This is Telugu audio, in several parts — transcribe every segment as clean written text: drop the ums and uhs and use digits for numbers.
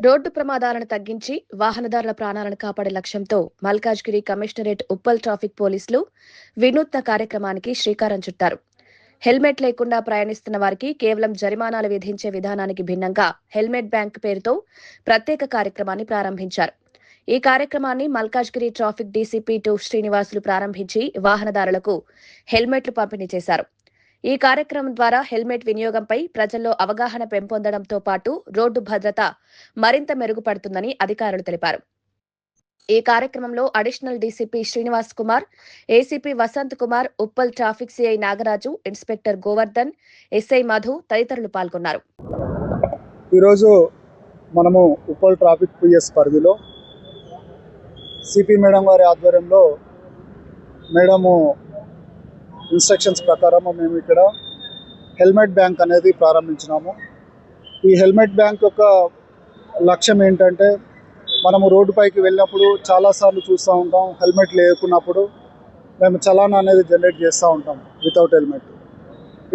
రోడ్డు ప్రమాదాలను తగ్గించి వాహనదారుల ప్రాణాలను కాపాడే లక్ష్యంతో మల్కాజ్గిరి కమిషనరేట్ ఉప్పల్ ట్రాఫిక్ పోలీసులు వినూత్న కార్యక్రమానికి శ్రీకారం చుట్టారు. హెల్మెట్ లేకుండా ప్రయాణిస్తున్న వారికి కేవలం జరిమానాలు విధించే విధానానికి భిన్నంగా హెల్మెట్ బ్యాంక్ పేరుతో ప్రత్యేక కార్యక్రమాన్ని ప్రారంభించారు. ఈ కార్యక్రమాన్ని మల్కాజ్గిరి ట్రాఫిక్ డీసీపీ 2 శ్రీనివాసులు ప్రారంభించి వాహనదారులకు హెల్మెట్లు పంపిణీ చేశారు. ఈ కార్యక్రమం ద్వారా హెల్మెట్ వినియోగంపై ప్రజల్లో అవగాహన పెంపొందడంతో పాటు రోడ్డు భద్రత మరింత మెరుగుపడుతుందని అధికారులు తెలిపారు. ఈ కార్యక్రమంలో additional DCP Srinivas Kumar, ACP Vasant Kumar, Uppal traffic CI Nagaraju, inspector Govardhan, SI Madhu తదితరులు పాల్గొన్నారు. ఈరోజు మనము ఉప్పల్ ట్రాఫిక్ పిఎస్ పరిధిలో సిపి మేడం గారి ఆధ్వర్యంలో మేడము ఇన్స్ట్రక్షన్స్ ప్రకారం మేము ఇక్కడ హెల్మెట్ బ్యాంక్ అనేది ప్రారంభించినాము. ఈ హెల్మెట్ బ్యాంక్ యొక్క లక్ష్యం ఏంటంటే, మనము రోడ్డుపైకి వెళ్ళినప్పుడు చాలాసార్లు చూస్తూ ఉంటాం, హెల్మెట్ లేకున్నప్పుడు మేము చలాన్ అనేది జనరేట్ చేస్తూ ఉంటాం వితౌట్ హెల్మెట్.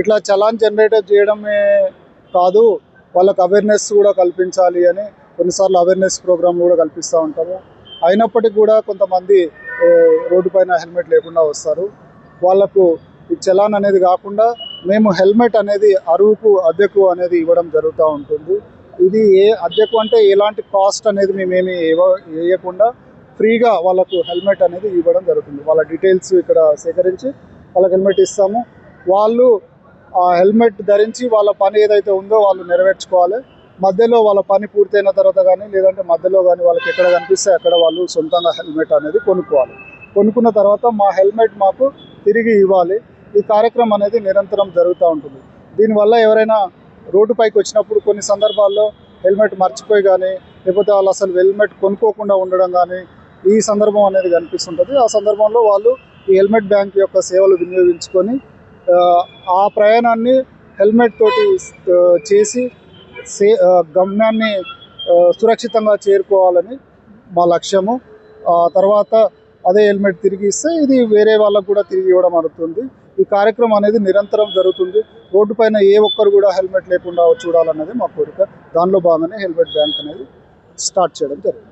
ఇట్లా చలాన్ జనరేట్ చేయడమే కాదు, వాళ్ళకు అవేర్నెస్ కూడా కల్పించాలి అని కొన్నిసార్లు అవేర్నెస్ ప్రోగ్రామ్ కూడా కల్పిస్తూ ఉంటాము. అయినప్పటికీ కూడా కొంతమంది రోడ్డు పైన హెల్మెట్ లేకుండా వస్తారు. వాళ్ళకు ఈ చలాన్ అనేది కాకుండా మేము హెల్మెట్ అనేది అరువుకు అద్దెకు అనేది ఇవ్వడం జరుగుతూ ఉంటుంది. ఇది అద్దెకు అంటే ఎలాంటి కాస్ట్ అనేది మేమేమి వేయకుండా ఫ్రీగా వాళ్ళకు హెల్మెట్ అనేది ఇవ్వడం జరుగుతుంది. వాళ్ళ డీటెయిల్స్ ఇక్కడ సేకరించి వాళ్ళకి హెల్మెట్ ఇస్తాము. వాళ్ళు ఆ హెల్మెట్ ధరించి వాళ్ళ పని ఏదైతే ఉందో వాళ్ళు నెరవేర్చుకోవాలి. మధ్యలో వాళ్ళ పని పూర్తయిన తర్వాత కానీ లేదంటే మధ్యలో కానీ వాళ్ళకి ఎక్కడ కనిపిస్తే అక్కడ వాళ్ళు సొంతంగా హెల్మెట్ అనేది కొనుక్కోవాలి. కొనుక్కున్న తర్వాత మా హెల్మెట్ మాకు తిరిగి ఇవ్వాలి. ఈ కార్యక్రమం అనేది నిరంతరం జరుగుతూ ఉంటుంది. దీనివల్ల ఎవరైనా రోడ్డు పైకి వచ్చినప్పుడు కొన్ని సందర్భాల్లో హెల్మెట్ మర్చిపోయి కానీ లేకపోతే వాళ్ళు అసలు హెల్మెట్ కొనుక్కోకుండా ఉండడం కానీ ఈ సందర్భం అనేది కనిపిస్తుంటుంది. ఆ సందర్భంలో వాళ్ళు ఈ హెల్మెట్ బ్యాంక్ యొక్క సేవలు వినియోగించుకొని ఆ ప్రయాణాన్ని హెల్మెట్ తోటి చేసి గమ్యాన్ని సురక్షితంగా చేరుకోవాలని మా లక్ష్యము. తర్వాత అదే హెల్మెట్ తిరిగి ఇస్తే ఇది వేరే వాళ్ళకు కూడా తిరిగి ఇవ్వడం అవుతుంది. ఈ కార్యక్రమం అనేది నిరంతరం జరుగుతుంది. రోడ్డు పైన ఏ ఒక్కరు కూడా హెల్మెట్ లేకుండా చూడాలన్నది మా కోరిక. దానిలో భాగంగానే హెల్మెట్ బ్యాంక్ అనేది స్టార్ట్ చేయడం జరుగుతుంది.